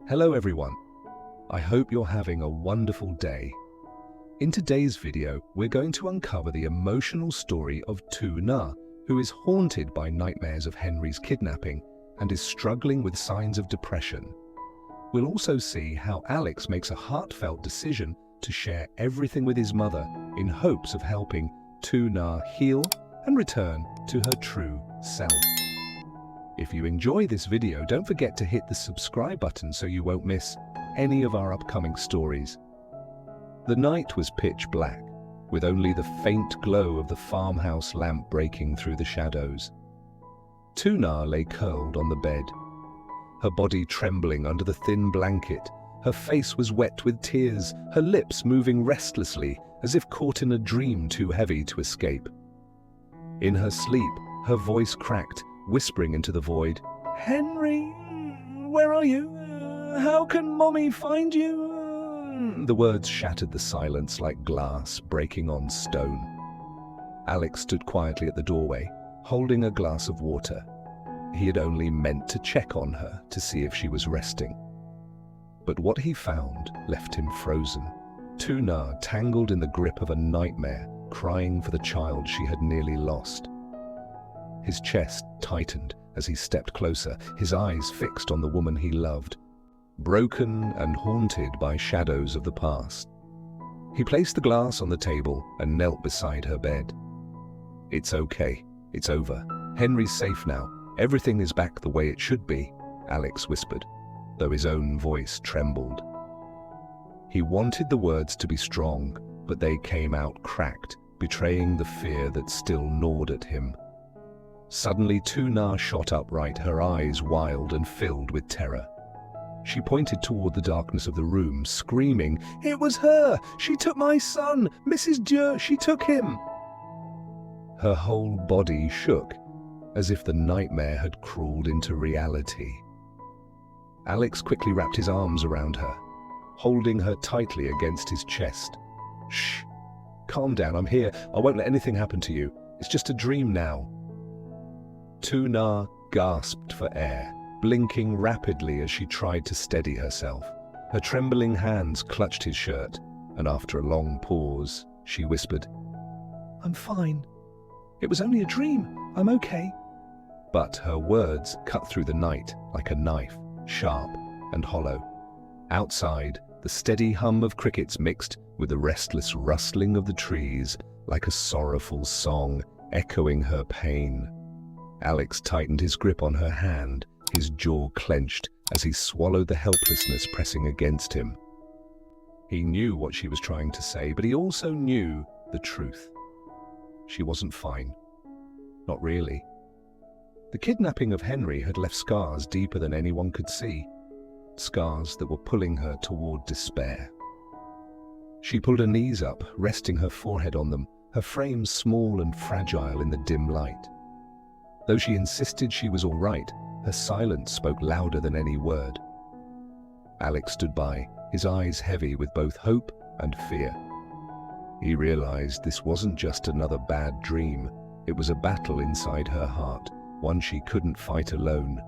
Hello everyone, I hope you're having a wonderful day. In today's video, we're going to uncover the emotional story of Tu Na, who is haunted by nightmares of Henry's kidnapping and is struggling with signs of depression. We'll also see how Alex makes a heartfelt decision to share everything with his mother in hopes of helping Tu Na heal and return to her true self. If you enjoy this video, don't forget to hit the subscribe button so you won't miss any of our upcoming stories. The night was pitch black, with only the faint glow of the farmhouse lamp breaking through the shadows. Tu Na lay curled on the bed, her body trembling under the thin blanket. Her face was wet with tears, her lips moving restlessly as if caught in a dream too heavy to escape. In her sleep, her voice cracked, whispering into the void, "Henry, where are you? How can Mommy find you?" The words shattered the silence like glass breaking on stone. Alex stood quietly at the doorway, holding a glass of water. He had only meant to check on her to see if she was resting. But what he found left him frozen. Tu Na tangled in the grip of a nightmare, crying for the child she had nearly lost. His chest tightened as he stepped closer, his eyes fixed on the woman he loved, broken and haunted by shadows of the past. He placed the glass on the table and knelt beside her bed. "It's okay. It's over. Henry's safe now. Everything is back the way it should be," Alex whispered, though his own voice trembled. He wanted the words to be strong, but they came out cracked, betraying the fear that still gnawed at him. Suddenly, Tu Na shot upright, her eyes wild and filled with terror. She pointed toward the darkness of the room, screaming, "It was her! She took my son! Mrs. Dieu, she took him!" Her whole body shook, as if the nightmare had crawled into reality. Alex quickly wrapped his arms around her, holding her tightly against his chest. "Shh! Calm down, I'm here. I won't let anything happen to you. It's just a dream now." Tu Na gasped for air, blinking rapidly as she tried to steady herself. Her trembling hands clutched his shirt, and after a long pause, she whispered, "I'm fine. It was only a dream. I'm okay." But her words cut through the night like a knife, sharp and hollow. Outside, the steady hum of crickets mixed with the restless rustling of the trees like a sorrowful song echoing her pain. Alex tightened his grip on her hand, his jaw clenched as he swallowed the helplessness pressing against him. He knew what she was trying to say, but he also knew the truth. She wasn't fine. Not really. The kidnapping of Henry had left scars deeper than anyone could see, scars that were pulling her toward despair. She pulled her knees up, resting her forehead on them, her frame small and fragile in the dim light. Though she insisted she was all right, her silence spoke louder than any word. Alex stood by, his eyes heavy with both hope and fear. He realized this wasn't just another bad dream, it was a battle inside her heart, one she couldn't fight alone.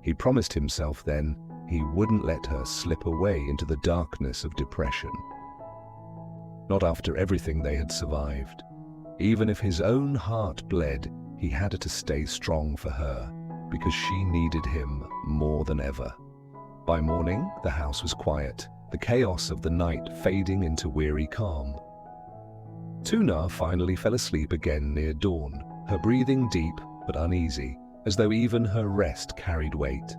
He promised himself then he wouldn't let her slip away into the darkness of depression. Not after everything they had survived. Even if his own heart bled, he had to stay strong for her, because she needed him more than ever. By morning, the house was quiet, the chaos of the night fading into weary calm. Tu Na finally fell asleep again near dawn, her breathing deep but uneasy, as though even her rest carried weight.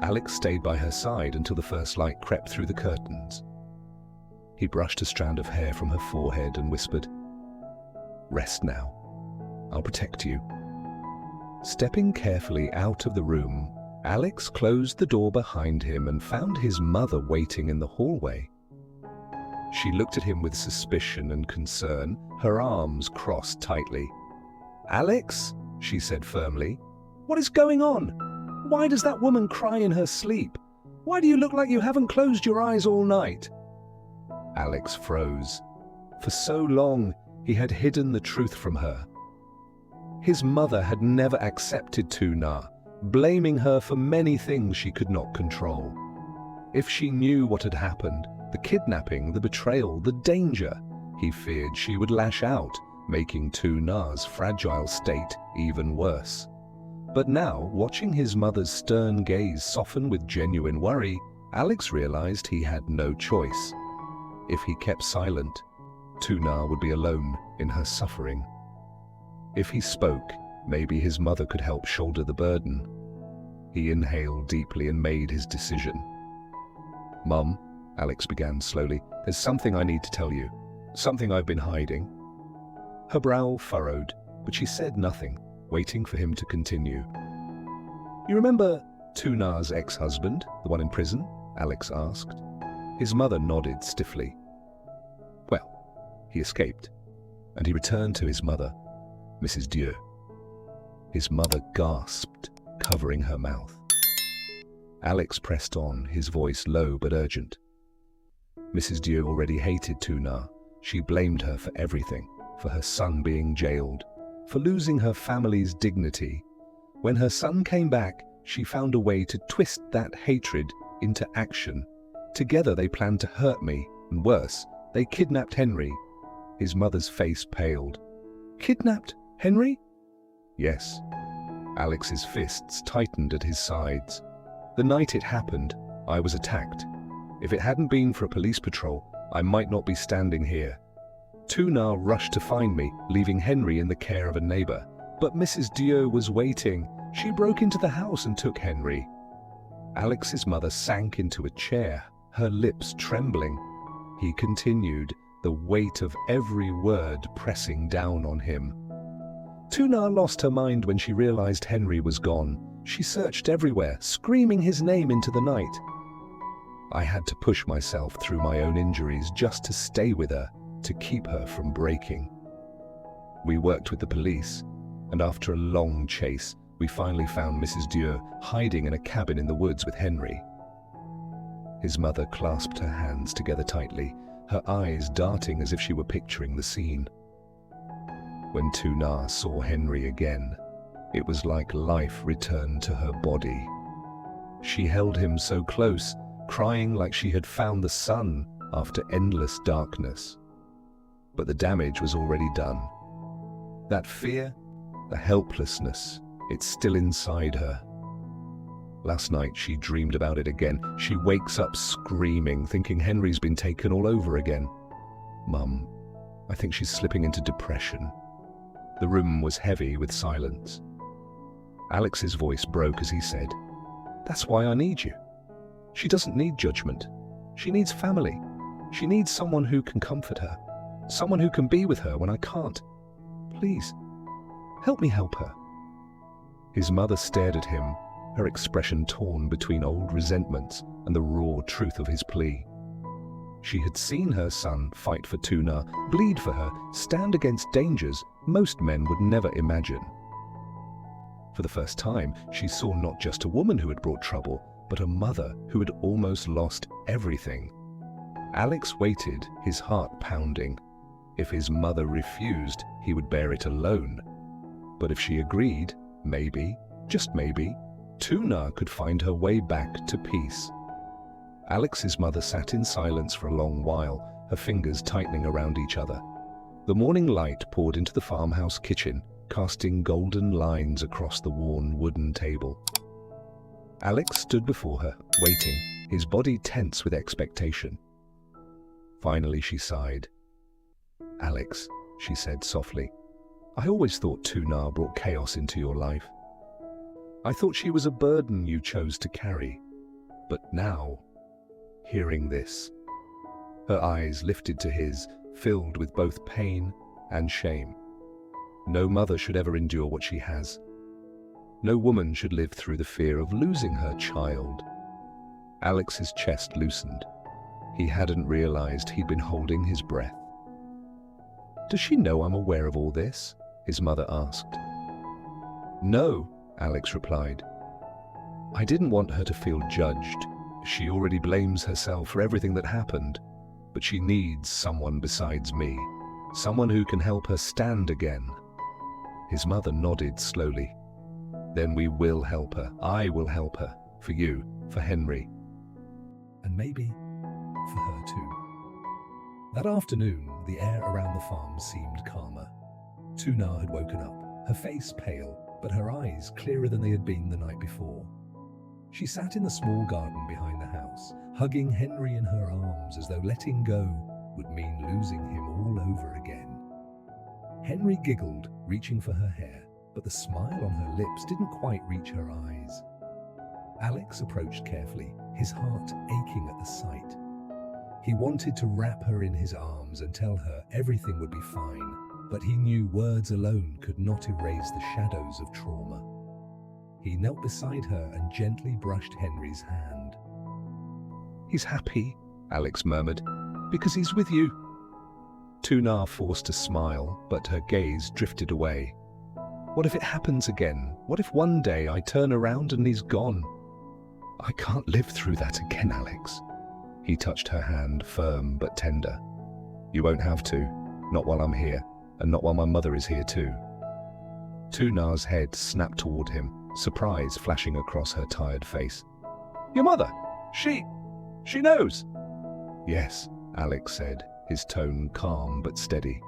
Alex stayed by her side until the first light crept through the curtains. He brushed a strand of hair from her forehead and whispered, "Rest now. I'll protect you." Stepping carefully out of the room, Alex closed the door behind him and found his mother waiting in the hallway. She looked at him with suspicion and concern, her arms crossed tightly. "Alex," she said firmly, "what is going on? Why does that woman cry in her sleep? Why do you look like you haven't closed your eyes all night?" Alex froze. For so long, he had hidden the truth from her. His mother had never accepted Tu Na, blaming her for many things she could not control. If she knew what had happened, the kidnapping, the betrayal, the danger, he feared she would lash out, making Tu Na's fragile state even worse. But now, watching his mother's stern gaze soften with genuine worry, Alex realized he had no choice. If he kept silent, Tu Na would be alone in her suffering. If he spoke, maybe his mother could help shoulder the burden. He inhaled deeply and made his decision. "Mum," Alex began slowly, "there's something I need to tell you. Something I've been hiding." Her brow furrowed, but she said nothing, waiting for him to continue. "You remember Tu Na's ex-husband, the one in prison?" Alex asked. His mother nodded stiffly. "Well, he escaped, and he returned to his mother, Mrs. Dieu." His mother gasped, covering her mouth. Alex pressed on, his voice low but urgent. Mrs. Dieu already hated Tu Na. She blamed her for everything, for her son being jailed, for losing her family's dignity. When her son came back, she found a way to twist that hatred into action. Together they planned to hurt me, and worse, they kidnapped Henry. His mother's face paled. "Kidnapped Henry?" "Yes." Alex's fists tightened at his sides. "The night it happened, I was attacked. If it hadn't been for a police patrol, I might not be standing here. Tu Na rushed to find me, leaving Henry in the care of a neighbor. But Mrs. Dieu was waiting. She broke into the house and took Henry." Alex's mother sank into a chair, her lips trembling. He continued, the weight of every word pressing down on him. Tu Na lost her mind when she realized Henry was gone. She searched everywhere, screaming his name into the night. I had to push myself through my own injuries just to stay with her, to keep her from breaking. We worked with the police, and after a long chase, we finally found Mrs. Dieu hiding in a cabin in the woods with Henry. His mother clasped her hands together tightly, her eyes darting as if she were picturing the scene. When Tu Na saw Henry again, it was like life returned to her body. She held him so close, crying like she had found the sun after endless darkness. But the damage was already done. That fear, the helplessness, it's still inside her. Last night she dreamed about it again. She wakes up screaming, thinking Henry's been taken all over again. "Mum, I think she's slipping into depression." The room was heavy with silence. Alex's voice broke as he said, "That's why I need you. She doesn't need judgment. She needs family. She needs someone who can comfort her. Someone who can be with her when I can't. Please, help me help her." His mother stared at him, her expression torn between old resentments and the raw truth of his plea. She had seen her son fight for Tu Na, bleed for her, stand against dangers most men would never imagine. For the first time, she saw not just a woman who had brought trouble, but a mother who had almost lost everything. Alex waited, his heart pounding. If his mother refused, he would bear it alone. But if she agreed, maybe, just maybe, Tu Na could find her way back to peace. Alex's mother sat in silence for a long while, her fingers tightening around each other. The morning light poured into the farmhouse kitchen, casting golden lines across the worn wooden table. Alex stood before her, waiting, his body tense with expectation. Finally she sighed. "Alex," she said softly, "I always thought Tu Na brought chaos into your life. I thought she was a burden you chose to carry. But now, hearing this..." Her eyes lifted to his, filled with both pain and shame. No mother should ever endure what she has. No woman should live through the fear of losing her child. Alex's chest loosened. He hadn't realized he'd been holding his breath. "Does she know I'm aware of all this?" his mother asked. "No," Alex replied. "I didn't want her to feel judged. She already blames herself for everything that happened. But she needs someone besides me, someone who can help her stand again." His mother nodded slowly. "Then we will help her. I will help her. For you, for Henry." and maybe for her too. That afternoon, the air around the farm seemed calmer. Tu Na had woken up, her face pale, but her eyes clearer than they had been the night before. She sat in the small garden behind the house, hugging Henry in her arms as though letting go would mean losing him all over again. Henry giggled, reaching for her hair, but the smile on her lips didn't quite reach her eyes. Alex approached carefully, his heart aching at the sight. He wanted to wrap her in his arms and tell her everything would be fine, but he knew words alone could not erase the shadows of trauma. He knelt beside her and gently brushed Henry's hand. "He's happy," Alex murmured, "because he's with you." Tu Na forced a smile, but her gaze drifted away. "What if it happens again? What if one day I turn around and he's gone?" "I can't live through that again, Alex." He touched her hand, firm but tender. "You won't have to, not while I'm here, and not while my mother is here too." Tu Na's head snapped toward him, surprise flashing across her tired face. "Your mother? She knows?" "Yes," Alex said, his tone calm but steady.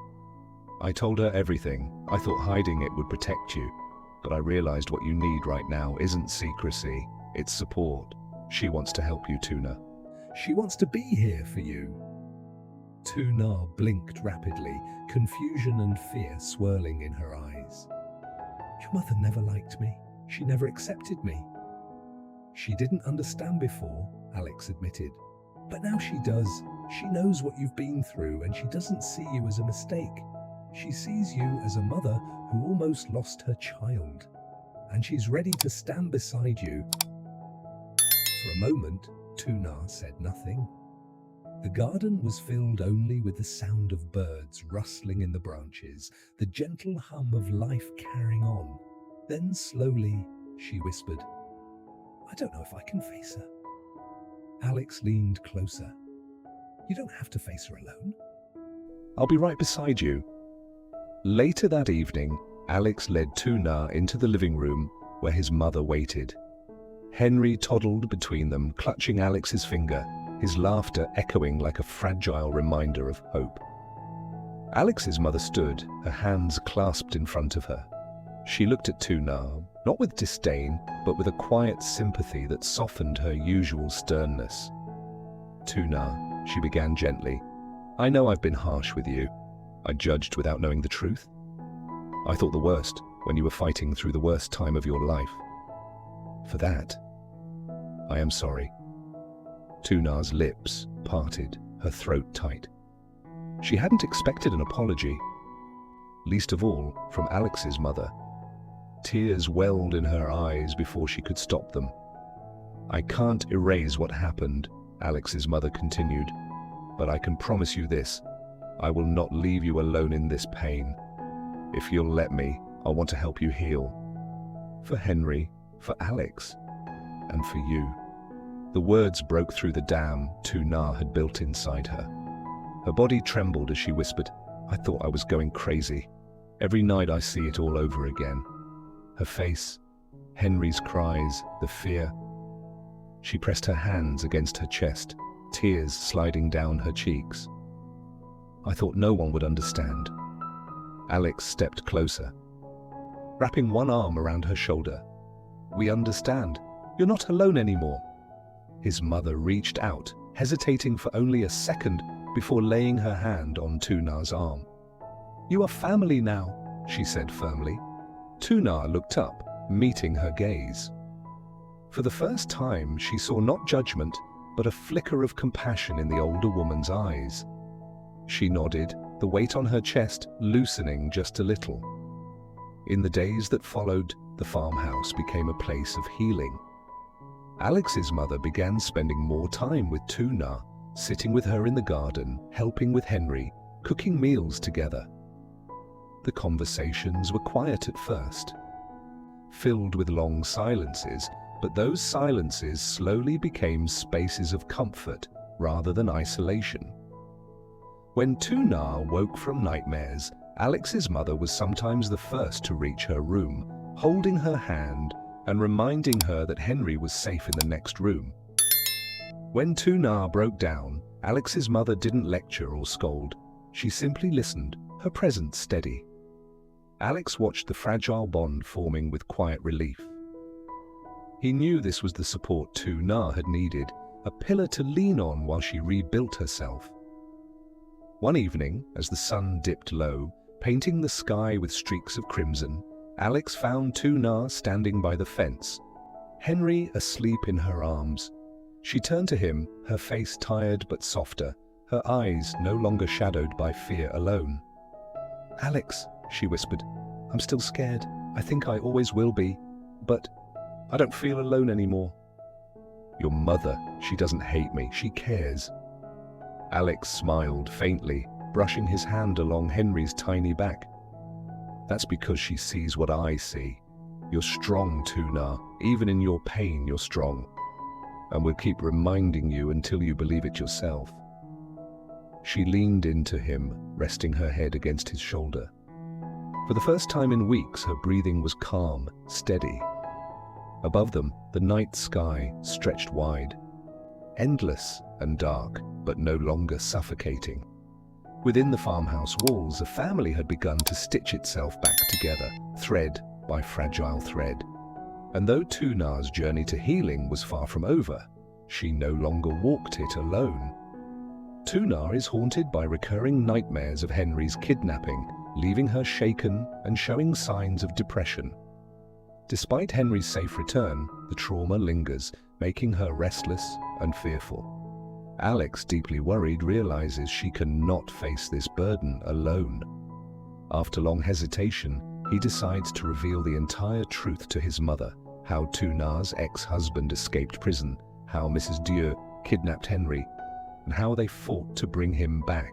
"I told her everything. I thought hiding it would protect you, but I realized what you need right now isn't secrecy, it's support. She wants to help you, Tu Na. She wants to be here for you." Tu Na blinked rapidly, confusion and fear swirling in her eyes. "Your mother never liked me. She never accepted me." "She didn't understand before," Alex admitted. "But now she does. She knows what you've been through and she doesn't see you as a mistake. She sees you as a mother who almost lost her child. And she's ready to stand beside you." For a moment, Tu Na said nothing. The garden was filled only with the sound of birds rustling in the branches, the gentle hum of life carrying on. Then slowly, she whispered, "I don't know if I can face her." Alex leaned closer. "You don't have to face her alone. I'll be right beside you." Later that evening, Alex led Tu Na into the living room where his mother waited. Henry toddled between them, clutching Alex's finger, his laughter echoing like a fragile reminder of hope. Alex's mother stood, her hands clasped in front of her. She looked at Tu Na, not with disdain, but with a quiet sympathy that softened her usual sternness. "Tu Na," she began gently, "I know I've been harsh with you. I judged without knowing the truth. I thought the worst when you were fighting through the worst time of your life. For that, I am sorry." Tu Na's lips parted, her throat tight. She hadn't expected an apology, least of all from Alex's mother. Tears welled in her eyes before she could stop them. "I can't erase what happened," Alex's mother continued, "but I can promise you this. I will not leave you alone in this pain. If you'll let me, I want to help you heal. For Henry, for Alex, and for you." The words broke through the dam Tu Na had built inside her. Her body trembled as she whispered, "I thought I was going crazy. Every night I see it all over again." Her face, Henry's cries, the fear. She pressed her hands against her chest, tears sliding down her cheeks. "I thought no one would understand." Alex stepped closer, wrapping one arm around her shoulder. "We understand. You're not alone anymore." His mother reached out, hesitating for only a second before laying her hand on Tu Na's arm. "You are family now," she said firmly. Tu Na looked up, meeting her gaze. For the first time, she saw not judgment, but a flicker of compassion in the older woman's eyes. She nodded, the weight on her chest loosening just a little. In the days that followed, the farmhouse became a place of healing. Alex's mother began spending more time with Tu Na, sitting with her in the garden, helping with Henry, cooking meals together. The conversations were quiet at first, filled with long silences, but those silences slowly became spaces of comfort rather than isolation. When Tu Na woke from nightmares, Alex's mother was sometimes the first to reach her room, holding her hand and reminding her that Henry was safe in the next room. When Tu Na broke down, Alex's mother didn't lecture or scold. She simply listened, her presence steady. Alex watched the fragile bond forming with quiet relief. He knew this was the support Tu Na had needed, a pillar to lean on while she rebuilt herself. One evening, as the sun dipped low, painting the sky with streaks of crimson, Alex found Tu Na standing by the fence, Henry asleep in her arms. She turned to him, her face tired but softer, her eyes no longer shadowed by fear alone. "Alex," she whispered, "I'm still scared. I think I always will be. But I don't feel alone anymore." "Your mother, she doesn't hate me, she cares." Alex smiled faintly, brushing his hand along Henry's tiny back. "That's because she sees what I see. You're strong, Tu Na. Even in your pain, you're strong. And we'll keep reminding you until you believe it yourself." She leaned into him, resting her head against his shoulder. For the first time in weeks, her breathing was calm, steady. Above them, the night sky stretched wide, endless and dark, but no longer suffocating. Within the farmhouse walls, a family had begun to stitch itself back together, thread by fragile thread. And though Tu Na's journey to healing was far from over, she no longer walked it alone. Tu Na is haunted by recurring nightmares of Henry's kidnapping, leaving her shaken and showing signs of depression. Despite Henry's safe return, the trauma lingers, making her restless and fearful. Alex, deeply worried, realizes she cannot face this burden alone. After long hesitation, he decides to reveal the entire truth to his mother: how Tu Na's ex-husband escaped prison, how Mrs. Dieu kidnapped Henry, and how they fought to bring him back.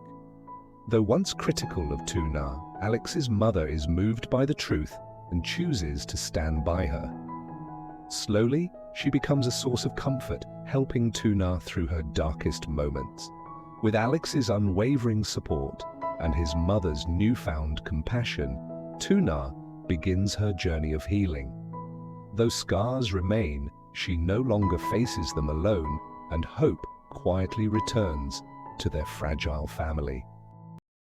Though once critical of Tu Na, Alex's mother is moved by the truth and chooses to stand by her. Slowly, she becomes a source of comfort, helping Tu Na through her darkest moments. With Alex's unwavering support and his mother's newfound compassion, Tu Na begins her journey of healing. Though scars remain, she no longer faces them alone, and hope quietly returns to their fragile family.